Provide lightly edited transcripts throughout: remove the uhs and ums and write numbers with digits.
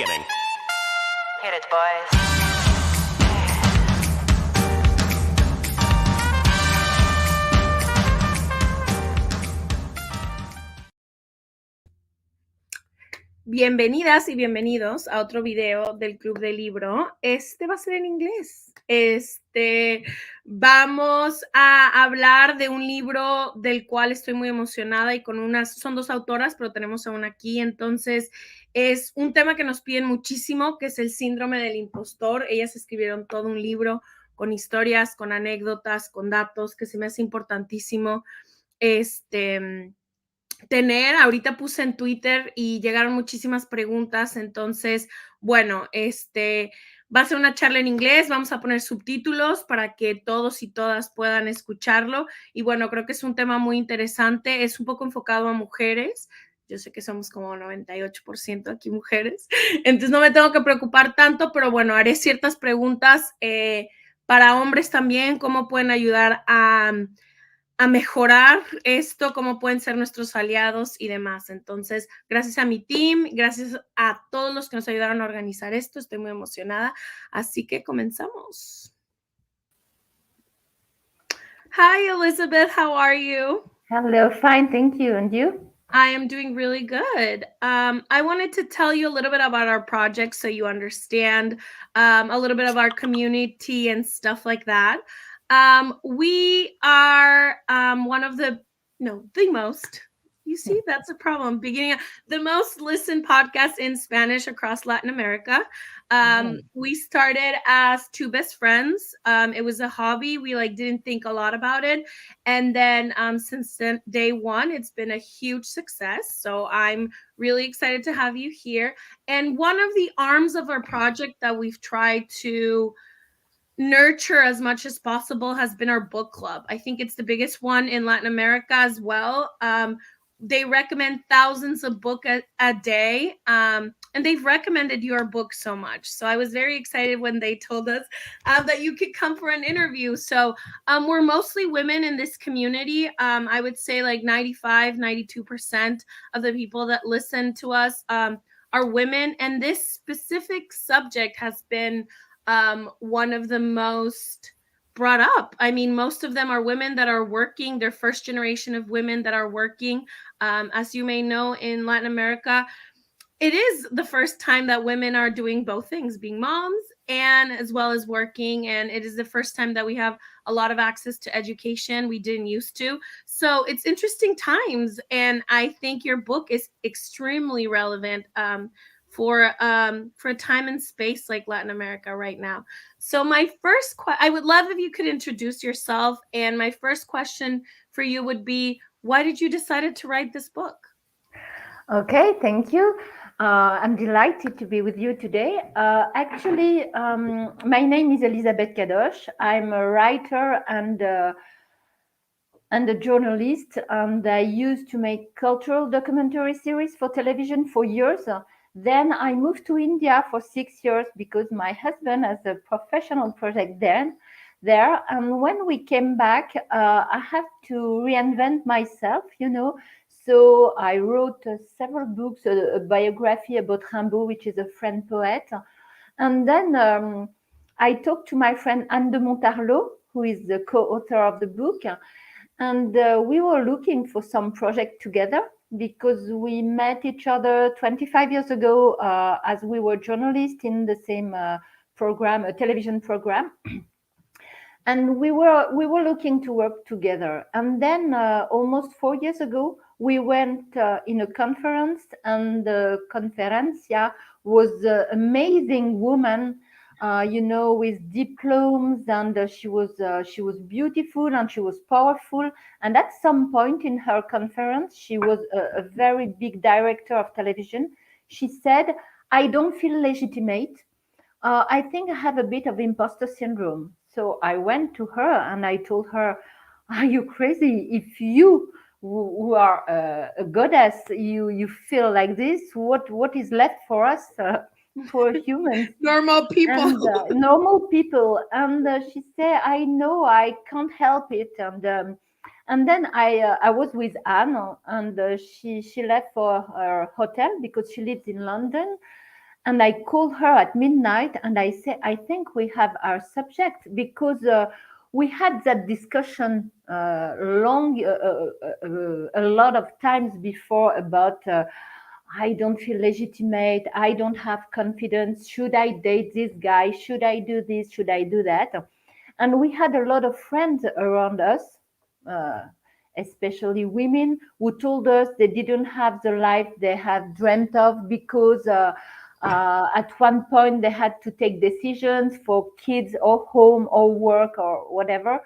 beginning. Hit it, boys. Bienvenidas y bienvenidos a otro video del Club del Libro. Este va a ser en inglés. Vamos a hablar de un libro del cual estoy muy emocionada y son dos autoras, pero tenemos a una aquí. Entonces, es un tema que nos piden muchísimo, que es el síndrome del impostor. Ellas escribieron todo un libro con historias, con anécdotas, con datos, que se me hace importantísimo. Ahorita puse en Twitter y llegaron muchísimas preguntas, entonces, bueno, va a ser una charla en inglés, vamos a poner subtítulos para que todos y todas puedan escucharlo, y bueno, creo que es un tema muy interesante, es un poco enfocado a mujeres. Yo sé que somos como 98% aquí mujeres, entonces no me tengo que preocupar tanto, pero bueno, haré ciertas preguntas para hombres también, cómo pueden ayudar a mejorar esto, cómo pueden ser nuestros aliados y demás. Entonces, gracias a mi team, gracias a todos los que nos ayudaron a organizar esto, estoy muy emocionada. Así que comenzamos. Hi, Elizabeth, how are you? Hello, fine, thank you. And you? I am doing really good. I wanted to tell you a little bit about our project so you understand a little bit of our community and stuff like that. We are the most, you see, that's a problem. The most listened podcast in Spanish across Latin America. We started as two best friends. It was a hobby. We didn't think a lot about it. And then since day one, it's been a huge success. So I'm really excited to have you here. And one of the arms of our project that we've tried to nurture as much as possible has been our book club. I think it's the biggest one in Latin America as well. They recommend thousands of books a day, and they've recommended your book so much. So I was very excited when they told us that you could come for an interview. So we're mostly women in this community. I would say 95, 92% of the people that listen to us are women. And this specific subject has been one of the most brought up. I mean, most of them are women that are working. They're first generation of women that are working. As you may know, in Latin America, it is the first time that women are doing both things, being moms and as well as working. And it is the first time that we have a lot of access to education we didn't used to. So it's interesting times. And I think your book is extremely relevant for a time and space like Latin America right now. So I would love if you could introduce yourself. And my first question for you would be, why did you decide to write this book? Okay, thank you. I'm delighted to be with you today. Actually, my name is Élisabeth Cadoche. I'm a writer and a journalist, and I used to make cultural documentary series for television for years. Then I moved to India for 6 years because my husband has a professional project there. And when we came back, I had to reinvent myself, So I wrote several books, a biography about Rimbaud, which is a French poet. And then I talked to my friend Anne de Montarlot, who is the co-author of the book. And we were looking for some project together because we met each other 25 years ago as we were journalists in the same program, a television program. And we were looking to work together. And then almost 4 years ago, we went in a conference, and the conferencia was an amazing woman, with diplomas, and she was beautiful and she was powerful. And at some point in her conference, she was a very big director of television. She said, "I don't feel legitimate. I think I have a bit of imposter syndrome." So I went to her and I told her, "Are you crazy? If you, who are a goddess, you feel like this, what is left for us, for humans?" Normal people. And, normal people. And she said, "I know, I can't help it." And then I was with Anne, and she left for her hotel because she lives in London. And I called her at midnight and I say, I think we have our subject, because we had that discussion a lot of times before about I don't feel legitimate. I don't have confidence. Should I date this guy? Should I do this? Should I do that? And we had a lot of friends around us, uh, especially women, who told us they didn't have the life they had dreamt of, because at one point they had to take decisions for kids or home or work or whatever.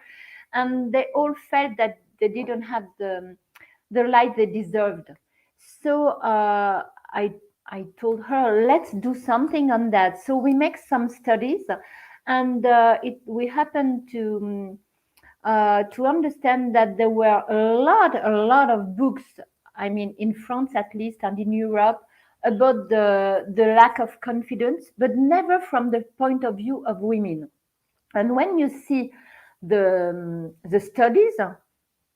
And they all felt that they didn't have the life they deserved. So I told her, let's do something on that. So we make some studies, and we happened to understand that there were a lot of books. I mean, in France at least, and in Europe, about the lack of confidence, but never from the point of view of women. And when you see the studies,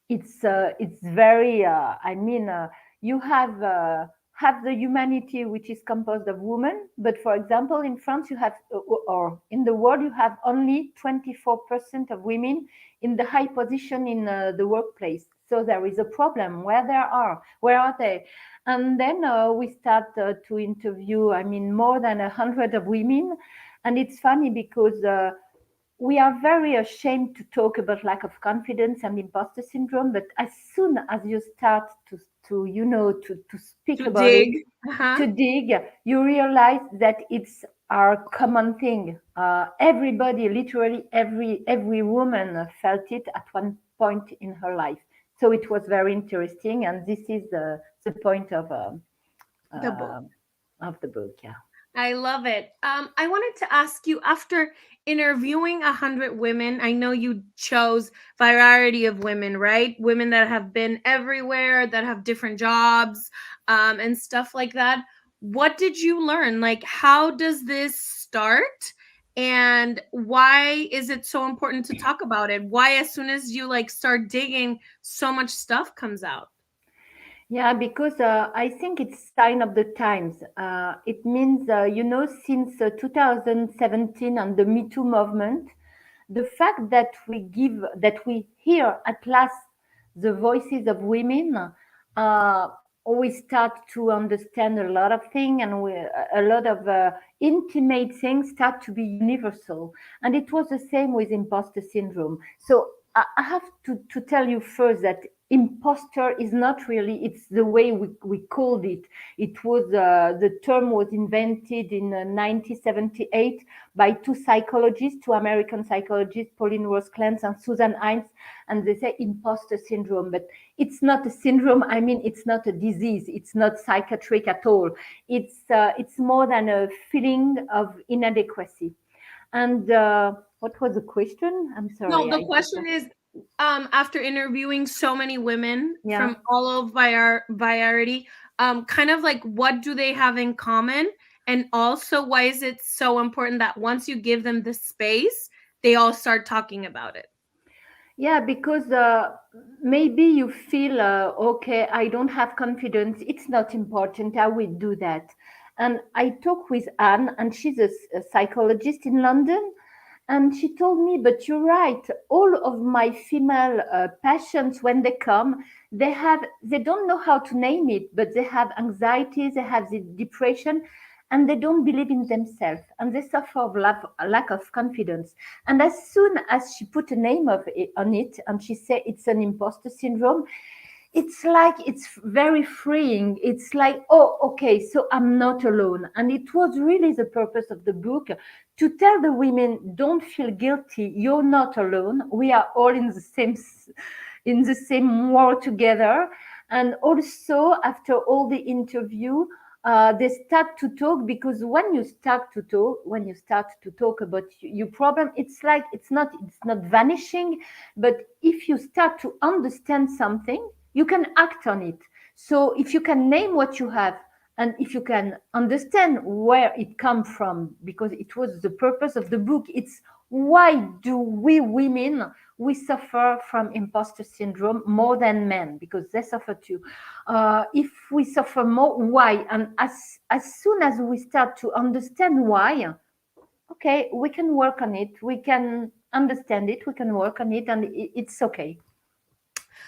it's very you have the humanity, which is composed of women, but for example in France you have or in the world you have only 24% of women in the high position in the workplace. So there is a problem. Where are they? And then we start to interview, I mean, more than 100 of women. And it's funny because we are very ashamed to talk about lack of confidence and imposter syndrome, but as soon as you start to speak To about it, dig. Uh-huh. to dig, you realize that it's our common thing. Everybody, literally every woman felt it at one point in her life. So it was very interesting, and this is the point The book. uh, of the book. Yeah. I love it. I wanted to ask you, after interviewing 100 women, I know you chose variety of women, right? Women that have been everywhere, that have different jobs, and stuff like that. What did you learn? Like, how does this start? And why is it so important to talk about it? Why, as soon as you like start digging, so much stuff comes out? Yeah, because I think it's sign of the times. It means, since 2017 and the Me Too movement, the fact that we hear at last the voices of women, uh, we start to understand a lot of things, and a lot of intimate things start to be universal. And it was the same with imposter syndrome. So I have to tell you first that imposter is not really, it's the way we called it. It was the term was invented in 1978 by two American psychologists, Pauline Rose Clance and Susan Hines, and they say imposter syndrome. But it's not a syndrome. I mean, it's not a disease. It's not psychiatric at all. It's more than a feeling of inadequacy. And what was the question? I'm No, sorry. the question is, after interviewing so many women Yeah. from all of variety, kind of like what do they have in common? And also, why is it so important that once you give them the space, they all start talking about it? Yeah, because maybe you feel, okay, I don't have confidence. It's not important. I will do that. And I talked with Anne, and she's a psychologist in London. And she told me, but you're right. All of my female patients, when they come, they don't know how to name it, but they have anxiety, they have the depression, and they don't believe in themselves, and they suffer of lack of confidence. And as soon as she put a name on it, and she said it's an imposter syndrome, it's like it's very freeing. It's like, oh, okay, so I'm not alone. And it was really the purpose of the book, to tell the women, don't feel guilty. You're not alone. We are all in the same world together. And also, after all the interview, they start to talk, because when you start to talk about your problem, it's like it's not vanishing, but if you start to understand something, you can act on it. So if you can name what you have, and if you can understand where it comes from, because it was the purpose of the book, it's why do we women we suffer from imposter syndrome more than men, because they suffer too. If we suffer more, why? And as soon as we start to understand why, okay, we can work on it, we can understand it, we can work on it, and it's okay.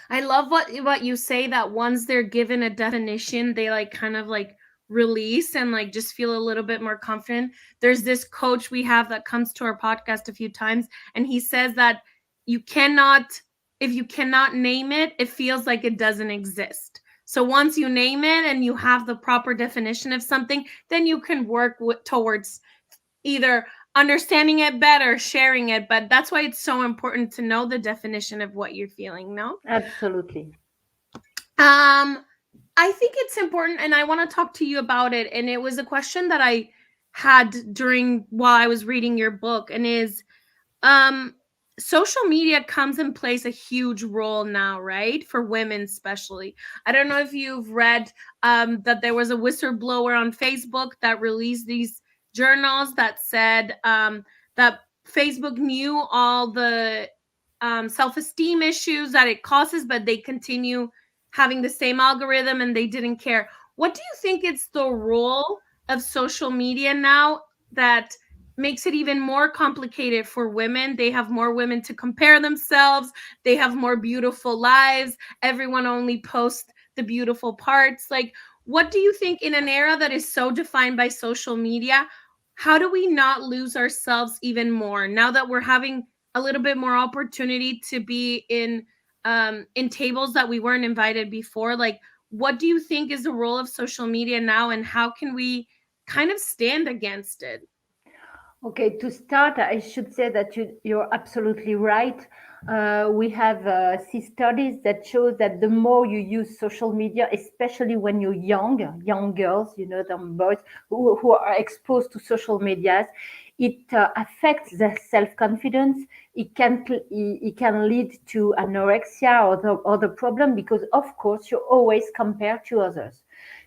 I love what you say, that once they're given a definition, they like kind of like release and like just feel a little bit more confident. There's this coach we have that comes to our podcast a few times, and he says that you cannot, if you cannot name it, it feels like it doesn't exist. So once you name it and you have the proper definition of something, then you can work towards either understanding it better, sharing it. But that's why it's so important to know the definition of what you're feeling, no? Absolutely. I think it's important, and I want to talk to you about it. And it was a question that I had during while I was reading your book, and is social media comes and plays a huge role now, right? For women especially. I don't know if you've read that there was a whistleblower on Facebook that released these journals that said that Facebook knew all the self-esteem issues that it causes, but they continue having the same algorithm and they didn't care. What do you think is the role of social media now that makes it even more complicated for women? They have more women to compare themselves. They have more beautiful lives. Everyone only posts the beautiful parts. Like, what do you think in an era that is so defined by social media? How do we not lose ourselves even more now that we're having a little bit more opportunity to be in tables that we weren't invited before? Like, what do you think is the role of social media now, and how can we kind of stand against it? Okay, to start, I should say that you're absolutely right. We have see studies that show that the more you use social media, especially when you're young girls, you know, them boys who are exposed to social medias, it affects their self-confidence. It can lead to anorexia or the other problem, because of course you always compare to others.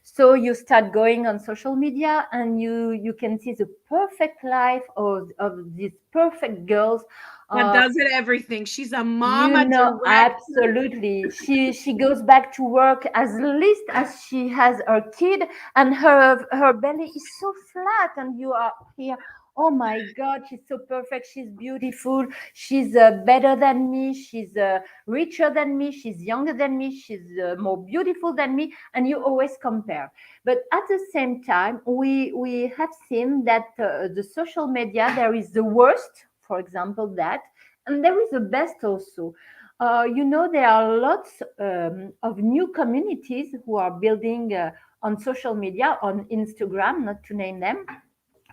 So you start going on social media and you can see the perfect life of these perfect girls. That uh, does it everything. She's a mom, you a know, director. absolutely. She goes back to work as least as she has her kid, and her belly is so flat, and you are here. Oh my God, she's so perfect. She's beautiful. She's better than me. She's richer than me. She's younger than me. She's more beautiful than me. And you always compare. But at the same time, we have seen that the social media, there is the worst, for example, that, and there is the best also. There are lots of new communities who are building on social media, on Instagram, not to name them.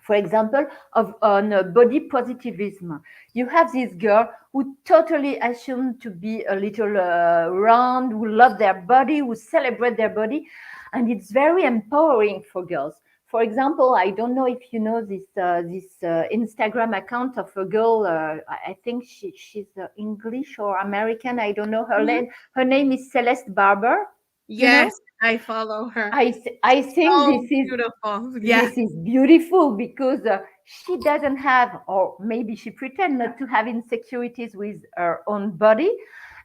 For example, on body positivism, you have this girl who totally assume to be a little round, who love their body, who celebrate their body, and it's very empowering for girls. For example, I don't know if you know this Instagram account of a girl. I think she's English or American. I don't know her Mhm. name. Her name is Celeste Barber. You know, Yes, I follow her. I think So beautiful. this Yes. is beautiful, because she doesn't have, or maybe she pretend not to have, insecurities with her own body,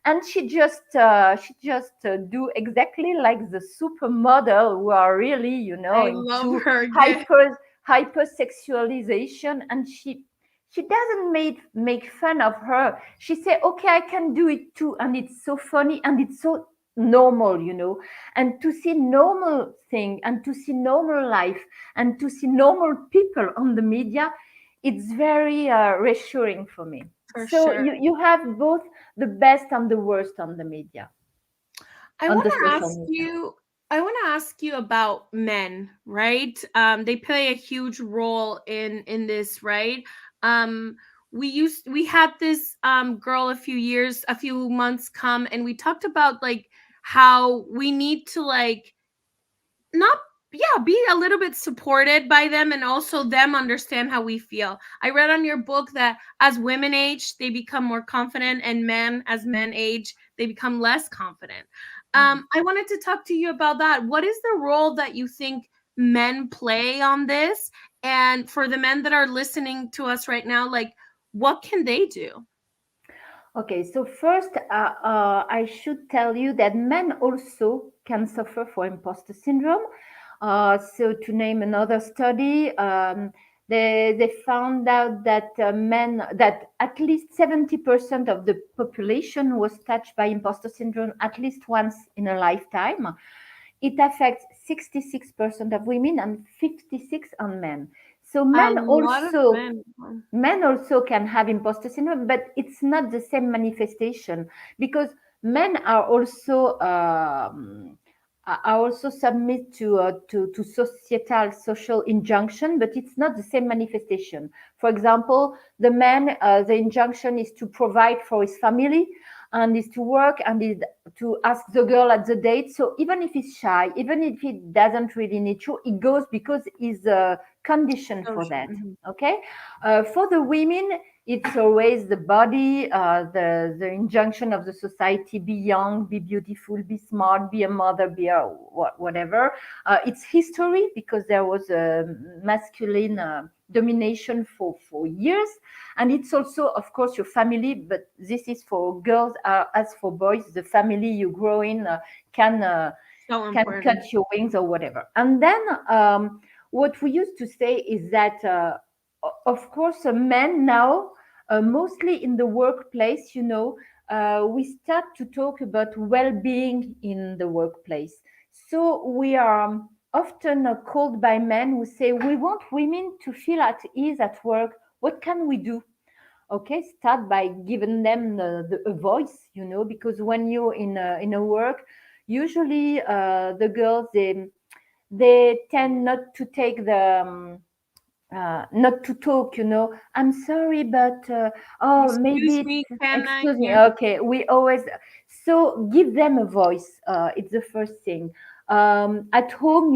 and she just do exactly like the supermodel who are really, I love into her. Yeah. hypersexualization, and she doesn't make fun of her. She say, okay, I can do it too, and it's so funny and it's so normal. And to see normal thing, and to see normal life, and to see normal people on the media, it's very reassuring for me. For So sure. you have both the best and the worst on the media, I on want the to social ask media. you I want to ask you about men, right? They play a huge role in this, right? Um we had this girl a few months come, and we talked about like how we need to like not be a little bit supported by them, and also them understand how we feel. I read on your book that as women age they become more confident, and men as men age they become less confident. I wanted to talk to you about that. What is the role that you think men play on this? And for the men that are listening to us right now, like, what can they do? Okay, so first, I should tell you that men also can suffer for imposter syndrome. So, to name another study, they found out that that at least 70% of the population was touched by imposter syndrome at least once in a lifetime. It affects 66% of women and 56 on men. So A lot of men. men also can have imposter syndrome, but it's not the same manifestation because men are also submit to societal social injunction, but it's not the same manifestation. For example, the man, the injunction is to provide for his family and is to work and is to ask the girl at the date. So even if he's shy, even if he doesn't really need to, he goes because he's a condition for that. Okay, for the women, it's always the body, the injunction of the society: be young, be beautiful, be smart, be a mother, be a whatever. It's history because there was a masculine domination for years, and it's also, of course, your family. But this is for girls as for boys. The family you grow in can cut your wings or whatever. And then what we used to say is that, of course, men now, mostly in the workplace, we start to talk about well-being in the workplace. So we are often called by men who say, we want women to feel at ease at work. What can we do? Okay, start by giving them a voice, because when you're in a work, usually the girls, they tend not to take not to talk, I'm sorry, but maybe Excuse me, can I? excuse me. Yeah. Okay, we always, so give them a voice. It's the first thing. At home,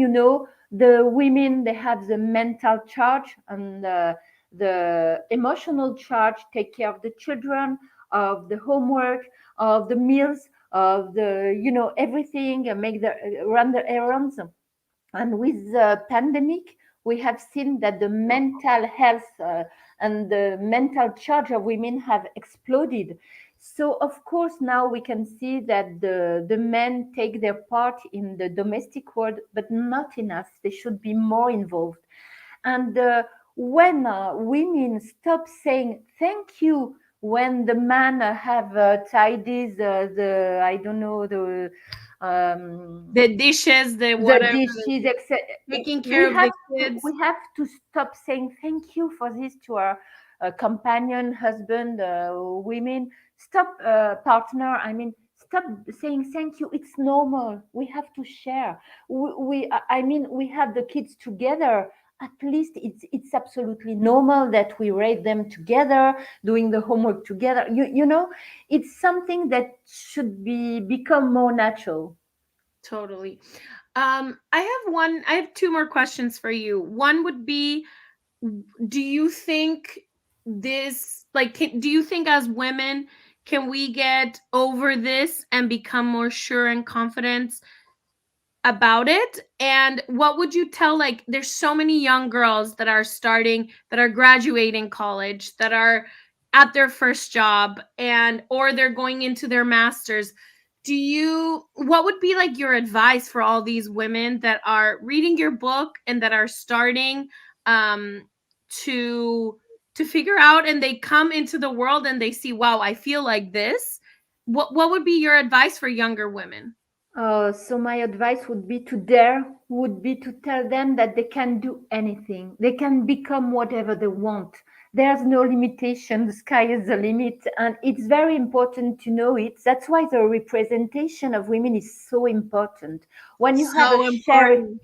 the women, they have the mental charge and the emotional charge, take care of the children, of the homework, of the meals, of the, everything, make the run the errands. And with the pandemic, we have seen that the mental health and the mental charge of women have exploded. So, of course, now we can see that the men take their part in the domestic world, but not enough. They should be more involved. And when women stop saying thank you when the man have tidies the I don't know The dishes, the the whatever, dishes, etc. taking care of the kids. We have to stop saying thank you for this to our companion, husband, women. Stop, partner. I mean, stop saying thank you. It's normal. We have to share. I mean, we have the kids together. At least it's absolutely normal that we raise them together, doing the homework together. It's something that should become more natural. Totally. I have two more questions for you. One would be, do you think do you think as women, can we get over this and become more sure and confident about it? And what would you tell, there's so many young girls that are graduating college, that are at their first job, or they're going into their masters. What would be your advice for all these women that are reading your book and that are starting to figure out, and they come into the world and they see, wow, I feel like this. What would be your advice for younger women? So my advice would be to tell them that they can do anything. They can become whatever they want. There's no limitation. The sky is the limit. And it's very important to know it. That's why the representation of women is so important. When you have So important.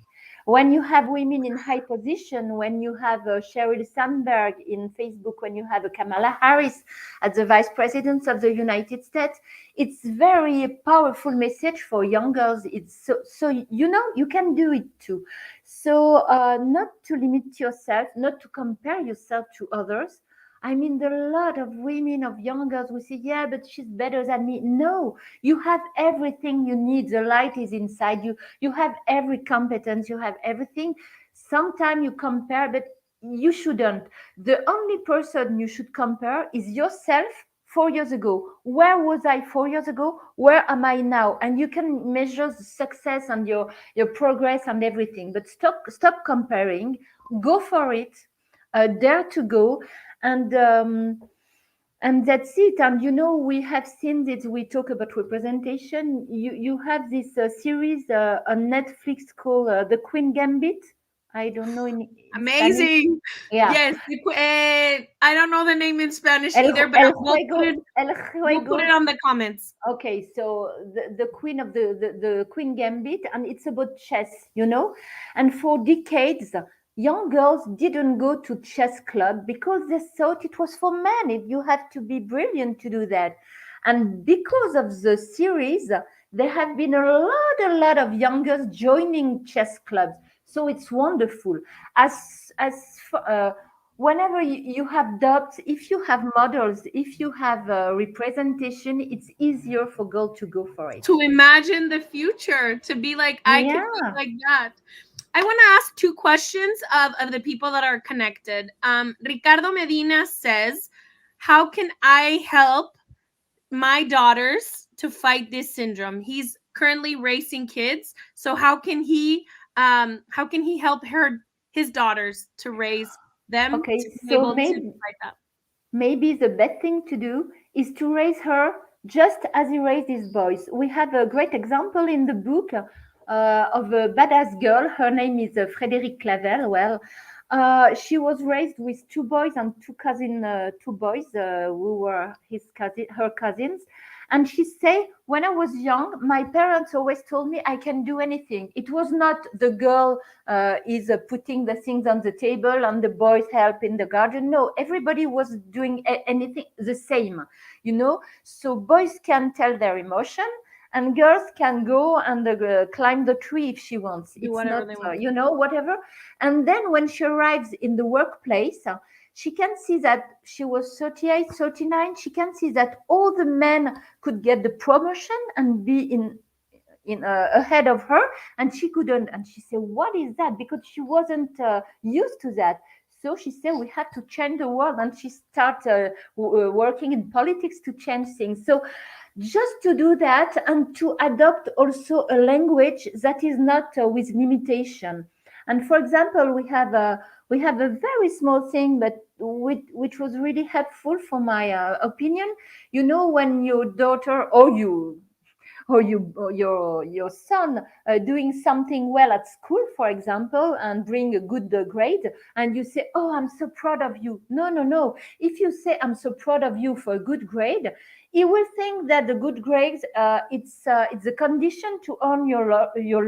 when you have women in high position, when you have Sheryl Sandberg in Facebook, when you have a Kamala Harris as the vice president of the United States, it's very powerful message for young girls. It's so you can do it too. So not to limit yourself, not to compare yourself to others. I mean, there are a lot of women, of young girls who say, yeah, but she's better than me. No, you have everything you need. The light is inside you. You have every competence. You have everything. Sometimes you compare, but you shouldn't. The only person you should compare is yourself 4 years ago. Where was I 4 years ago? Where am I now? And you can measure the success and your progress and everything. But stop comparing. Go for it. Dare to go. And that's it. And we have seen this. We talk about representation. You have this series on Netflix called The Queen Gambit. I don't know in Spanish. Amazing. Yeah. Yes. I don't know the name in Spanish El, either, but el we'll juego, put it, el we'll put juego. it on the comments. Okay, so the queen of the Queen Gambit, and it's about chess, and for decades young girls didn't go to chess club because they thought it was for men. You have to be brilliant to do that. And because of the series, there have been a lot of young girls joining chess clubs. So it's wonderful. Whenever you have doubts, if you have models, if you have a representation, it's easier for girls to go for it. To imagine the future, to be like, I can be like that. I want to ask two questions of the people that are connected. Ricardo Medina says, how can I help my daughters to fight this syndrome? He's currently raising kids. So how can he help his daughters to raise them Okay, to be so able to fight that? maybe the best thing to do is to raise her just as he raised his boys. We have a great example in the book of a badass girl. Her name is Frédéric Clavel. Well, she was raised with two boys and two boys who were her cousins. And she say, when I was young, my parents always told me I can do anything. It was not the girl is putting the things on the table and the boys help in the garden. No, everybody was doing anything the same, So boys can tell their emotion, and girls can go and climb the tree if she wants. Do whatever they want. Whatever. And then when she arrives in the workplace, she can see that she was 38, 39. She can see that all the men could get the promotion and be ahead of her, and she couldn't. And she said, what is that? Because she wasn't used to that. So she said, we had to change the world, and she started working in politics to change things. So just to do that, and to adopt also a language that is not with limitation. And for example, we have a very small thing, but which was really helpful for my opinion. When your daughter or your son doing something well at school, for example, and bring a good grade, and you say, oh, I'm so proud of you. No. If you say, I'm so proud of you for a good grade, he will think that the good grades it's a condition to earn your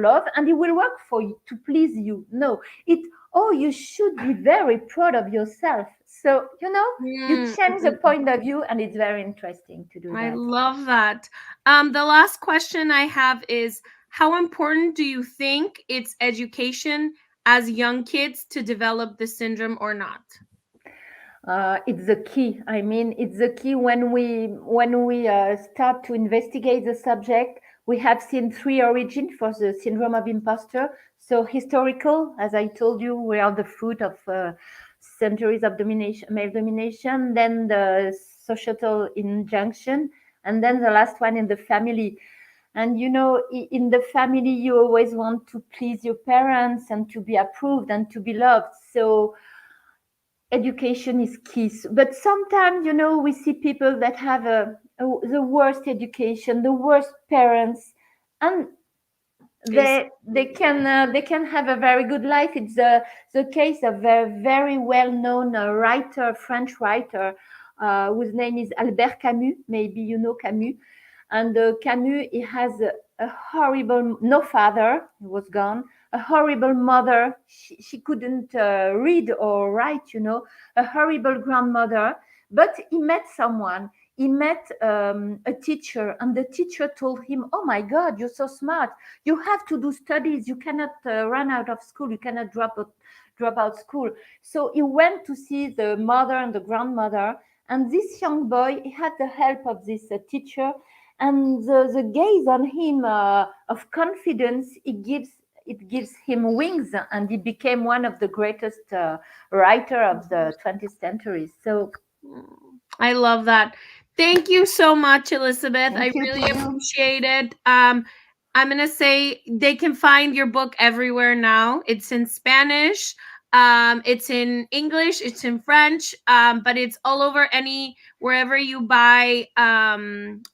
love, and he will work for you to please you. No, you should be very proud of yourself. So you change the point of view, and it's very interesting to do that. I love that. The last question I have is, how important do you think it's education as young kids to develop the syndrome or not? It's the key. I mean, it's the key when we start to investigate the subject. We have seen three origins for the syndrome of impostor. So historical, as I told you, we are the fruit of centuries of male domination. Then the societal injunction, and then the last one in the family. And in the family, you always want to please your parents and to be approved and to be loved. So education is key. But sometimes, we see people that have the worst education, the worst parents, and they can have a very good life. It's the case of a very well-known French writer, whose name is Albert Camus. Maybe you know Camus. And Camus, he has a horrible, no father, he was gone, a horrible mother, she couldn't read or write, a horrible grandmother. But he met someone. He met a teacher, and the teacher told him, oh my God, you're so smart. You have to do studies. You cannot run out of school. You cannot drop out school. So he went to see the mother and the grandmother. And this young boy, he had the help of this teacher. And the gaze on him of confidence he it gives him wings, and he became one of the greatest writer of the 20th century. So I love that. Thank you so much, Elizabeth. Thank I you really to you. appreciate it. I'm gonna say they can find your book everywhere now. It's in Spanish, it's in English, it's in French, but it's all over wherever you buy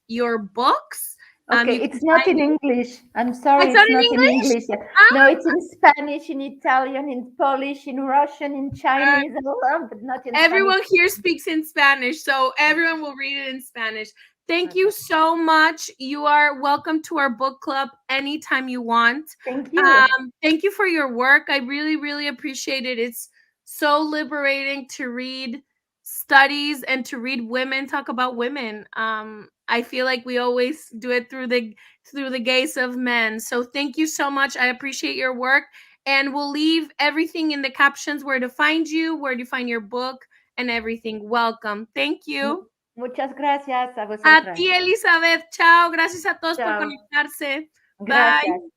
your books. Okay, You it's can not find in it. English. I'm sorry, It's not it's in not in English? English yet. No, it's in Spanish, in Italian, in Polish, in Russian, in Chinese, but not in Everyone Spanish. here speaks in Spanish, so everyone will read it in Spanish. Thank you so much. You are welcome to our book club anytime you want. Thank you. Thank you for your work. I really, really appreciate it. It's so liberating to read studies and to read women talk about women. I feel like we always do it through the gaze of men. So thank you so much. I appreciate your work. And we'll leave everything in the captions, where to find you, where to find your book, and everything. Welcome. Thank you. Muchas gracias a A vosotras. ti, Elizabeth. Chao. Gracias a todos por Chao. conectarse. Bye. Gracias.